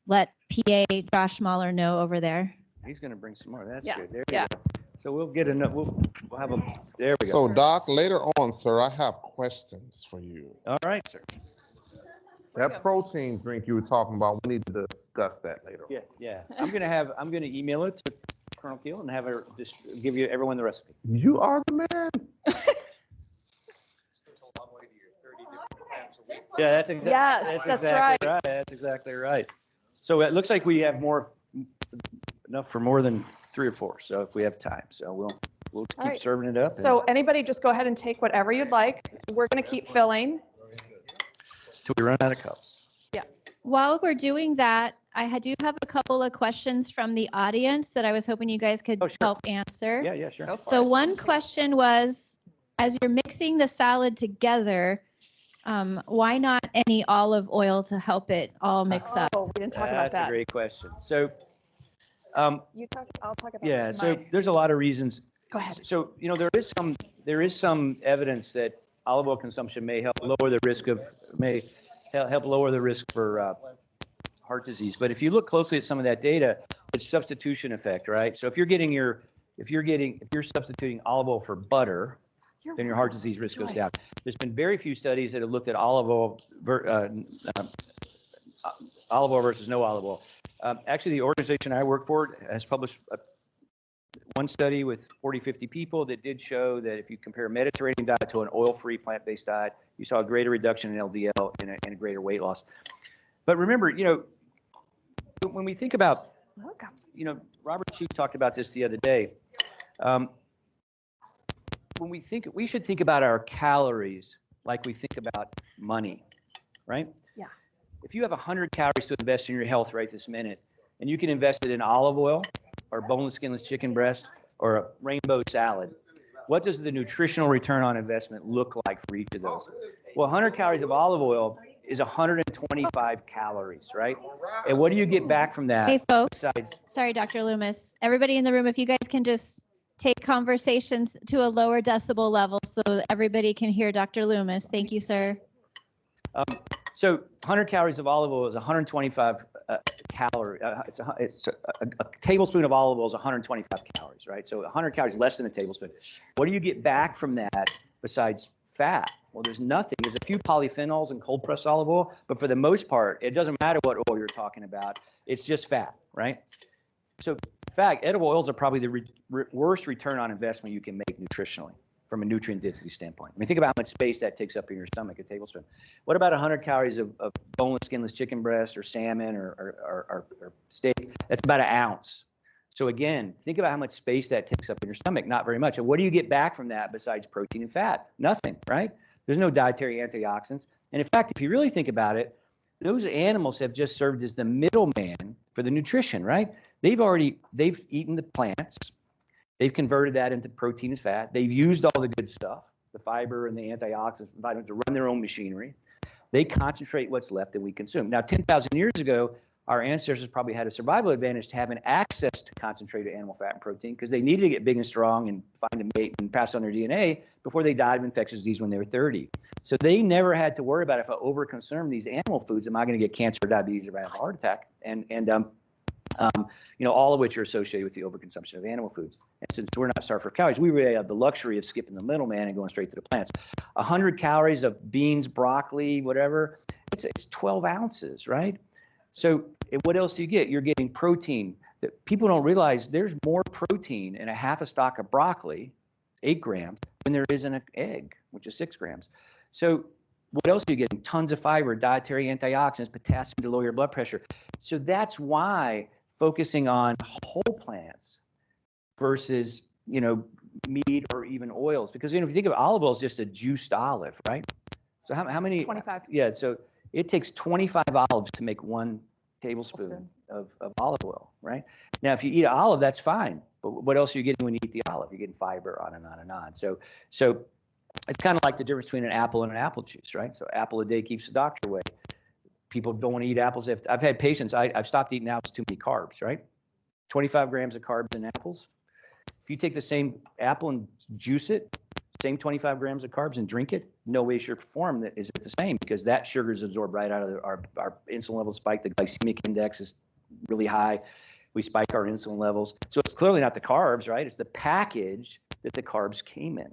let PA Josh Mahler know over there. He's going to bring some more. That's Yeah, good. There yeah. you go. So we'll get enough. We'll have a. There we go. So, Doc, later on, sir, I have questions for you. All right, sir. That protein drink you were talking about, we need to discuss that later. Yeah. I'm gonna email it to Colonel Keel and have her just give you everyone the recipe. You are the man. Yeah, that's exactly. Yes, that's right. That's exactly right. So it looks like we have enough for more than 3 or 4. So if we have time, so we'll keep right. serving it up. So anybody just go ahead and take whatever you'd like. We're going to keep filling. Till we run out of cups. While we're doing that, I do have a couple of questions from the audience that I was hoping you guys could Sure. help answer. Yeah, sure. So one question was, as you're mixing the salad together, why not any olive oil to help it all mix up? Oh, we didn't talk about That's that. a great question. So, I'll talk about yeah, it. so there's a lot of reasons. Go ahead. So, there is some evidence that olive oil consumption may help lower the risk for heart disease. But if you look closely at some of that data, it's substitution effect, right? So if you're substituting olive oil for butter, then your heart disease risk goes down. There's been very few studies that have looked at olive oil versus no olive oil. Actually, the organization I work for has published one study with 40, 50 people that did show that if you compare a Mediterranean diet to an oil-free plant-based diet, you saw a greater reduction in LDL and a greater weight loss. But remember, when we think about, Robert Chief talked about this the other day. We should think about our calories like we think about money, right? Yeah. If you have 100 calories to invest in your health right this minute, and you can invest it in olive oil or boneless, skinless chicken breast or a rainbow salad, what does the nutritional return on investment look like for each of those? Well, 100 calories of olive oil is 125 calories, right? And what do you get back from that? Hey, folks. Besides, Sorry, Dr. Loomis. Everybody in the room, if you guys can just take conversations to a lower decibel level so everybody can hear Dr. Loomis. Thank you, sir. So 100 calories of olive oil is 125 calories. It's a tablespoon of olive oil is 125 calories, right? So 100 calories less than a tablespoon. What do you get back from that besides fat? Well, there's nothing. There's a few polyphenols in cold pressed olive oil, but for the most part, it doesn't matter what oil you're talking about. It's just fat, right? So in fact, edible oils are probably the worst return on investment you can make nutritionally from a nutrient density standpoint. I mean, think about how much space that takes up in your stomach, a tablespoon. What about 100 calories of boneless, skinless chicken breast or salmon or steak? That's about an ounce. So again, think about how much space that takes up in your stomach. Not very much. And what do you get back from that besides protein and fat? Nothing, right? There's no dietary antioxidants. And in fact, if you really think about it, those animals have just served as the middleman for the nutrition, right? They've eaten the plants. They've converted that into protein and fat. They've used all the good stuff, the fiber and the antioxidants, vitamins, to run their own machinery. They concentrate what's left that we consume. Now, 10,000 years ago, our ancestors probably had a survival advantage to having access to concentrated animal fat and protein because they needed to get big and strong and find a mate and pass on their DNA before they died of infectious disease when they were 30. So they never had to worry about if I overconsume these animal foods, am I going to get cancer, diabetes, or have a heart attack? All of which are associated with the overconsumption of animal foods. And since we're not starved for calories, we really have the luxury of skipping the middleman and going straight to the plants. 100 calories of beans, broccoli, whatever, it's 12 ounces, right? So what else do you get? You're getting protein. People don't realize there's more protein in a half a stalk of broccoli, 8 grams, than there is in an egg, which is 6 grams. So what else are you getting? Tons of fiber, dietary antioxidants, potassium to lower your blood pressure. So that's why focusing on whole plants versus, meat or even oils. Because, if you think of olive oil as just a juiced olive, right? So how many? 25. Yeah, so it takes 25 olives to make 1 tablespoon of olive oil, right? Now, if you eat an olive, that's fine. But what else are you getting when you eat the olive? You're getting fiber, on and on and on. So it's kind of like the difference between an apple and an apple juice, right? So apple a day keeps the doctor away. People don't want to eat apples. I've had patients, I've stopped eating apples, too many carbs, right? 25 grams of carbs in apples. If you take the same apple and juice it, same 25 grams of carbs and drink it, no way, shape, or form is it the same, because that sugar is absorbed right out of our insulin levels spike. The glycemic index is really high. We spike our insulin levels. So it's clearly not the carbs, right? It's the package that the carbs came in.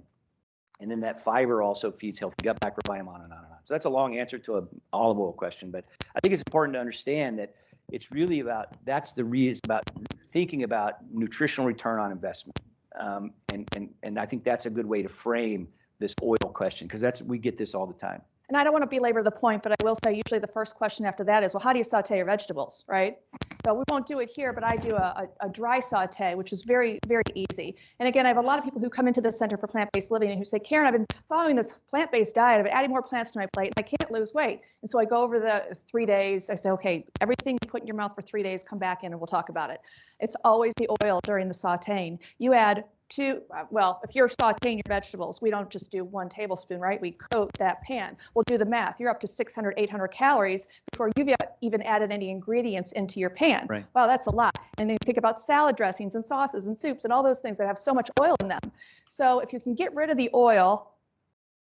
And then that fiber also feeds healthy gut microbiome, on and on and on. So that's a long answer to an olive oil question, but I think it's important to understand that it's really about, it's about thinking about nutritional return on investment. And I think that's a good way to frame this oil question, because we get this all the time. And I don't want to belabor the point, but I will say usually the first question after that is, well, how do you saute your vegetables, right? So we won't do it here, but I do a dry saute, which is very, very easy. And again, I have a lot of people who come into the Center for Plant-Based Living and who say, Caryn, I've been following this plant-based diet. I've been adding more plants to my plate, and I can't lose weight. And so I go over the 3 days. I say, okay, everything you put in your mouth for 3 days, come back in and we'll talk about it. It's always the oil during the sauteing. You add if you're sauteing your vegetables, we don't just do 1 tablespoon, right? We coat that pan. We'll do the math. You're up to 600, 800 calories before you've even added any ingredients into your pan. Right. Wow, that's a lot. And then you think about salad dressings and sauces and soups and all those things that have so much oil in them. So if you can get rid of the oil,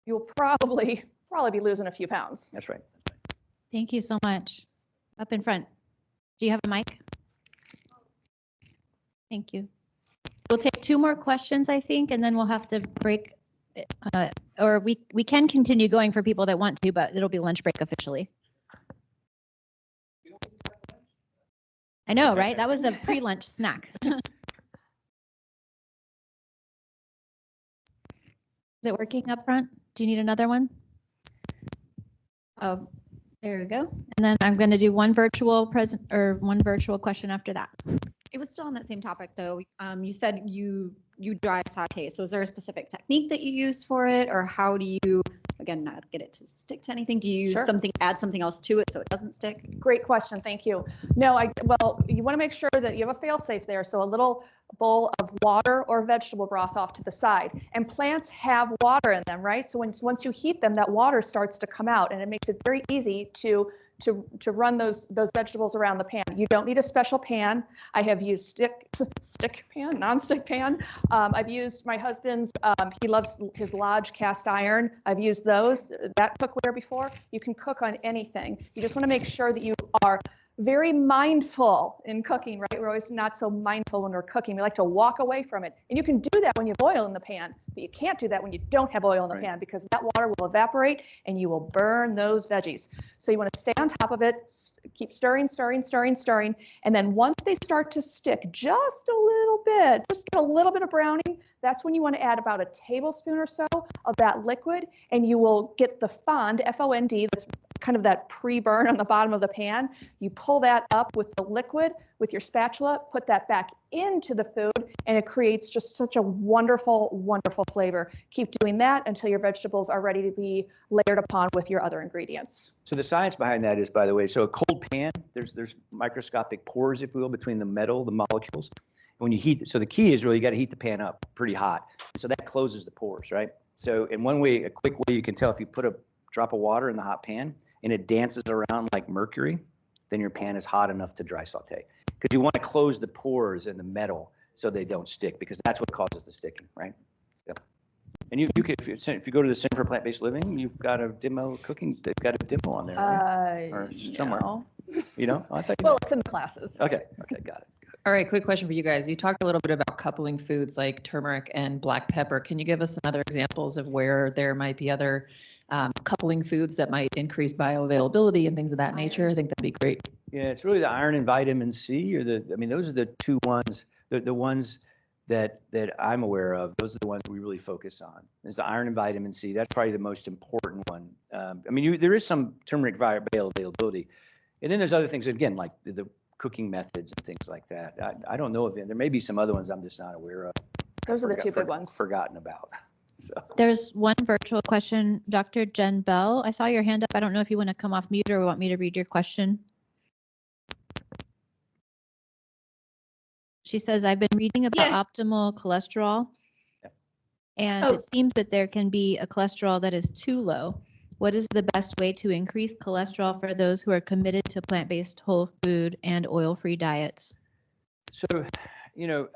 you'll probably be losing a few pounds. That's right. Thank you so much. Up in front. Do you have a mic? Thank you. We'll take 2 more questions, I think, and then we'll have to break, or we can continue going for people that want to, but it'll be lunch break officially. I know, right? That was a pre-lunch snack. Is it working up front? Do you need another one? Oh, there we go. And then I'm going to do one virtual question after that. It was still on that same topic, though. You said you dry saute. So is there a specific technique that you use for it, or how do you, again, not get it to stick to anything? Do you use add something else to it so it doesn't stick? Great question. Thank you. No, you want to make sure that you have a fail-safe there. So a little bowl of water or vegetable broth off to the side. And plants have water in them, right? So once you heat them, that water starts to come out, and it makes it very easy to run those vegetables around the pan. You don't need a special pan. I have used stick pan, non-stick pan. I've used my husband's, he loves his Lodge cast iron. I've used that cookware before. You can cook on anything. You just want to make sure that you are very mindful in cooking, right? We're always not so mindful when we're cooking. We like to walk away from it. And you can do that when you have oil in the pan, but you can't do that when you don't have oil in the pan, because that water will evaporate and you will burn those veggies. So you want to stay on top of it, keep stirring. And then once they start to stick just a little bit, just get a little bit of browning, that's when you want to add about a tablespoon or so of that liquid, and you will get the fond, F-O-N-D, that's kind of that pre-burn on the bottom of the pan. You pull that up with the liquid with your spatula, put that back into the food, and it creates just such a wonderful, wonderful flavor. Keep doing that until your vegetables are ready to be layered upon with your other ingredients. So the science behind that is, by the way, so a cold pan, there's microscopic pores, if you will, between the molecules. And when you heat, so the key is really you got to heat the pan up pretty hot. So that closes the pores, right? So in a quick way you can tell, if you put a drop of water in the hot pan and it dances around like mercury, then your pan is hot enough to dry saute. Because you want to close the pores in the metal so they don't stick, because that's what causes the sticking, right? So, and you can, if you go to the Center for Plant-Based Living, you've got a demo cooking. They've got a demo on there, right? Or somewhere. No. You know? Oh, I thought Well, it's in the classes. Okay, got it. All right, quick question for you guys. You talked a little bit about coupling foods like turmeric and black pepper. Can you give us some other examples of where there might be other coupling foods that might increase bioavailability and things of that nature? I think that'd be great. Yeah, it's really the iron and vitamin C, those are the 2 ones, the ones that I'm aware of. Those are the ones we really focus on. There's the iron and vitamin C. That's probably the most important one. There is some turmeric bioavailability. And then there's other things, again, like the cooking methods and things like that. I don't know of it. There may be some other ones I'm just not aware of. Those are the two big ones. Forgotten about. So. There's one virtual question, Dr. Jen Bell. I saw your hand up. I don't know if you want to come off mute or want me to read your question. She says, I've been reading about optimal cholesterol, and it seems that there can be a cholesterol that is too low. What is the best way to increase cholesterol for those who are committed to plant-based, whole food, and oil-free diets? So, you know,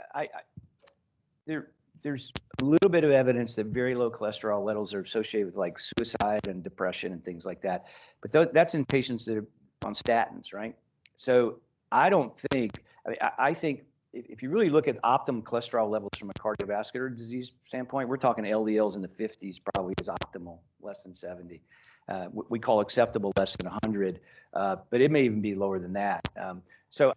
there's a little bit of evidence that very low cholesterol levels are associated with like suicide and depression and things like that. But that's in patients that are on statins, right? So I don't think, I think if you really look at optimum cholesterol levels from a cardiovascular disease standpoint, we're talking LDLs in the 50s probably is optimal, less than 70. We call acceptable less than 100, but it may even be lower than that. So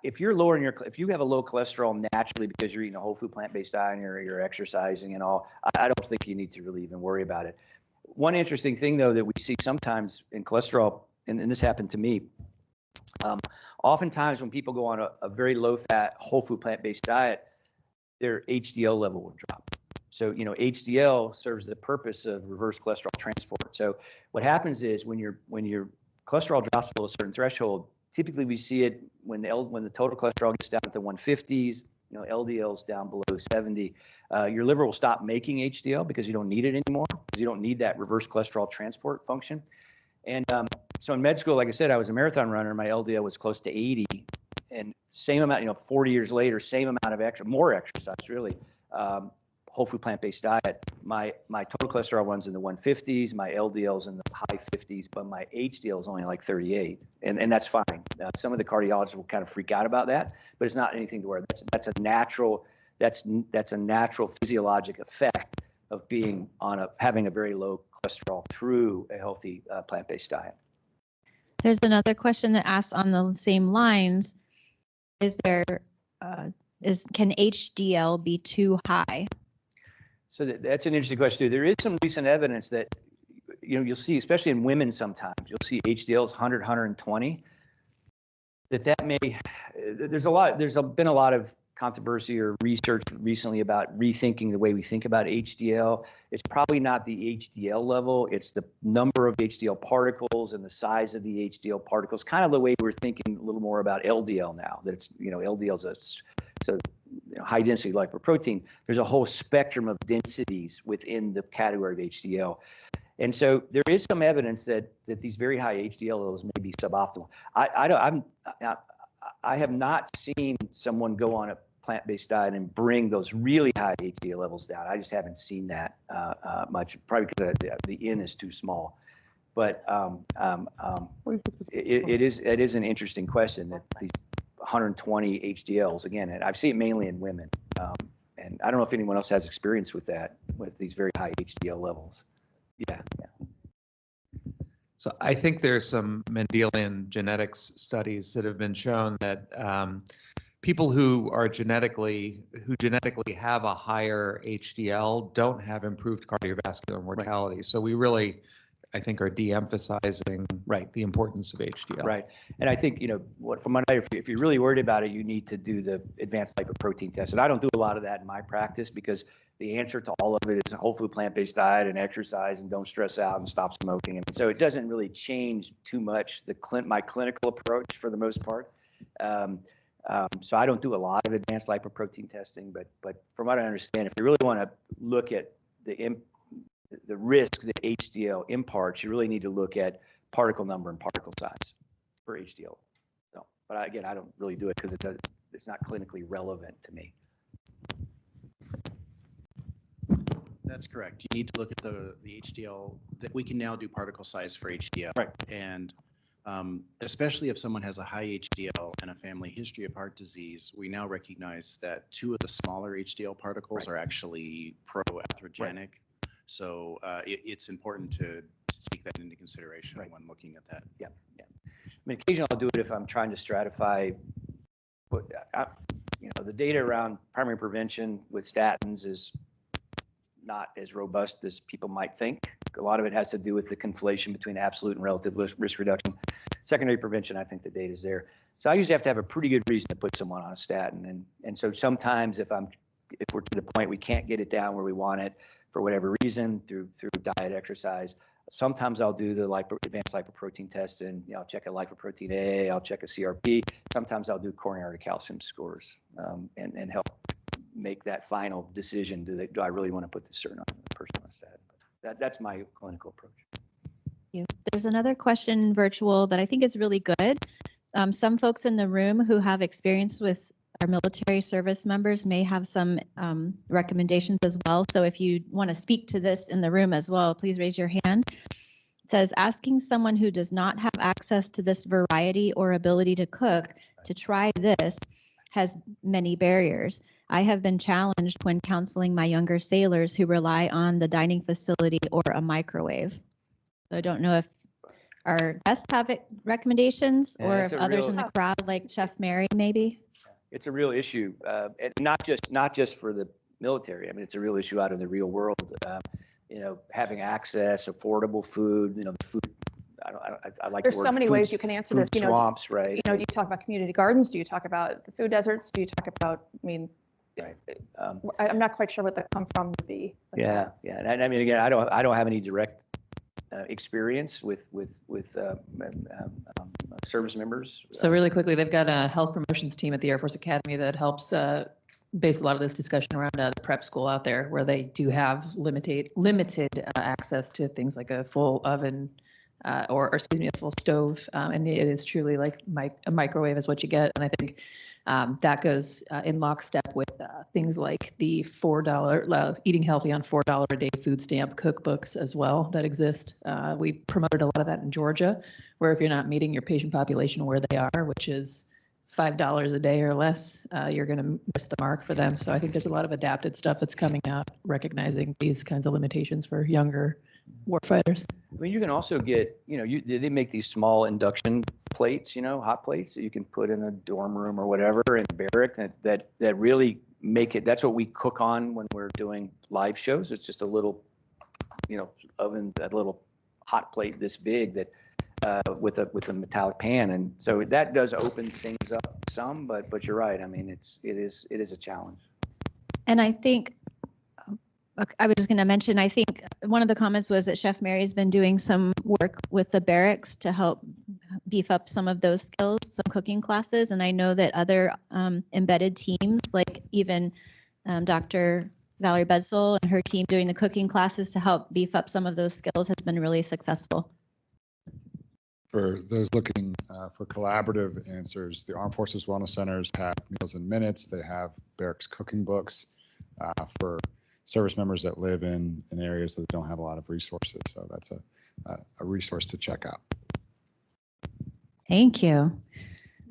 if you're lowering if you have a low cholesterol naturally because you're eating a whole food plant-based diet or you're exercising and all, I don't think you need to really even worry about it. One interesting thing though that we see sometimes in cholesterol, and this happened to me, oftentimes when people go on a very low fat whole food plant-based diet, their HDL level will drop. So, you know, HDL serves the purpose of reverse cholesterol transport. So what happens is when your cholesterol drops below a certain threshold, typically we see it when the total cholesterol gets down to the 150s, you know, LDL's down below 70, your liver will stop making HDL because you don't need it anymore, because you don't need that reverse cholesterol transport function. And so in med school, like I said, I was a marathon runner. My LDL was close to 80, and same amount, you know, 40 years later, same amount of more exercise, really. Whole food plant-based diet, my total cholesterol runs in the 150s, my LDL's in the high 50s, but my HDL is only like 38, and that's fine. Some of the cardiologists will kind of freak out about that, but it's not anything to worry. That's a natural physiologic effect of being having a very low cholesterol through a healthy plant-based diet. There's another question that asks on the same lines: can HDL be too high? So that's an interesting question too. There is some recent evidence that, you know, you'll see, especially in women sometimes, you'll see HDLs 100, 120. That may, there's been a lot of controversy or research recently about rethinking the way we think about HDL. It's probably not the HDL level, it's the number of HDL particles and the size of the HDL particles, kind of the way we're thinking a little more about LDL now, that it's, you know, LDL's so high density lipoprotein. There's a whole spectrum of densities within the category of HDL. And so there is some evidence that these very high HDL levels may be suboptimal. I have not seen someone go on a plant-based diet and bring those really high HDL levels down. I just haven't seen that much, probably because the N is too small. But it is an interesting question that these 120 HDLs, again, and I've seen it mainly in women. And I don't know if anyone else has experience with that, with these very high HDL levels. Yeah. So I think there's some Mendelian genetics studies that have been shown that people who genetically have a higher HDL don't have improved cardiovascular mortality. Right. So we really, I think, are de-emphasizing the importance of HDL. Right. And I think, you know, if you're really worried about it, you need to do the advanced lipoprotein test. And I don't do a lot of that in my practice because the answer to all of it is a whole food plant-based diet and exercise and don't stress out and stop smoking. And so it doesn't really change too much my clinical approach for the most part. So I don't do a lot of advanced lipoprotein testing, but from what I understand, if you really want to look at the risk that HDL imparts, you really need to look at particle number and particle size for HDL. So, but again, I don't really do it because it's not clinically relevant to me. That's correct. You need to look at the HDL, that we can now do particle size for HDL. Right. And especially if someone has a high HDL and a family history of heart disease, we now recognize that 2 of the smaller HDL particles are actually pro-atherogenic. Right. So it's important to take that into consideration when looking at that. Yeah. I mean, occasionally I'll do it if I'm trying to stratify. But the data around primary prevention with statins is not as robust as people might think. A lot of it has to do with the conflation between absolute and relative risk reduction. Secondary prevention, I think the data is there. So I usually have to have a pretty good reason to put someone on a statin. And so sometimes if we're to the point we can't get it down where we want it for whatever reason through diet, exercise, sometimes I'll do the advanced lipoprotein test, and I'll check a lipoprotein A, I'll check a CRP. Sometimes I'll do coronary calcium scores and help make that final decision. Do I really want to put this certain person on a statin? That's my clinical approach. There's another question virtual that I think is really good. Some folks in the room who have experience with our military service members may have some recommendations as well. So if you want to speak to this in the room as well, please raise your hand. It says, asking someone who does not have access to this variety or ability to cook to try this has many barriers. I have been challenged when counseling my younger sailors who rely on the dining facility or a microwave. So I don't know if our guests have recommendations or if others in the crowd, like Chef Mary, maybe. It's a real issue, and not just for the military. I mean, it's a real issue out in the real world. Having access, affordable food. The food. I like. There's so many ways you can answer this. Swamps, right? Do you talk about community gardens? Do you talk about the food deserts? Do you talk about? Right. I'm not quite sure what the come from would be. Yeah. And I mean, again, I don't have any direct experience with service members. So really quickly, they've got a health promotions team at the Air Force Academy that helps base a lot of this discussion around the prep school out there, where they do have limited access to things like a full oven or excuse me, a full stove, and it is truly like a microwave is what you get. And I think that goes in lockstep with things like the $4 eating healthy on $4 a day food stamp cookbooks as well that exist. We promoted a lot of that in Georgia, where if you're not meeting your patient population where they are, which is $5 a day or less, you're going to miss the mark for them. So I think there's a lot of adapted stuff that's coming out, recognizing these kinds of limitations for younger warfighters. I mean, you can also get, they make these small induction plates, hot plates that you can put in a dorm room or whatever in a barrack that really make it. That's what we cook on when we're doing live shows. It's just a little, oven, that little hot plate this big that with a metallic pan, and so that does open things up some. But you're right. I mean, it is a challenge. And I think. I was just going to mention, I think one of the comments was that Chef Mary's been doing some work with the barracks to help beef up some of those skills, some cooking classes. And I know that other embedded teams, like even Dr. Valerie Bedsole and her team doing the cooking classes to help beef up some of those skills has been really successful. For those looking for collaborative answers, the Armed Forces Wellness Centers have Meals in Minutes. They have barracks cooking books for service members that live in areas that don't have a lot of resources. So that's a resource to check out. Thank you. All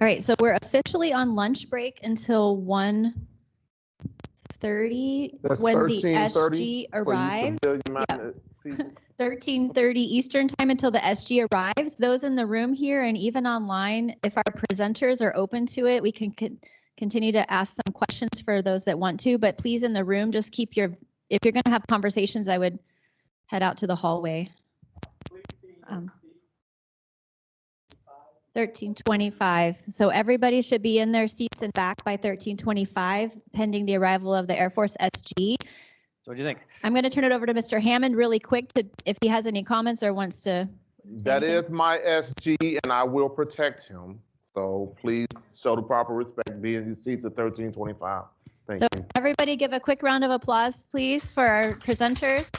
right, so we're officially on lunch break until 1:30 when the SG arrives. 13:30 Eastern time until the SG arrives. Those in the room here and even online, if our presenters are open to it, we can continue to ask some questions for those that want to, but please in the room, just keep if you're going to have conversations, I would head out to the hallway. 13:25. So everybody should be in their seats and back by 13:25, pending the arrival of the Air Force SG. So what do you think? I'm going to turn it over to Mr. Hammond really quick if he has any comments or wants to. That is my SG, and I will protect him. So please show the proper respect. Be in your seats at 13:25. Thank you. Everybody give a quick round of applause, please, for our presenters.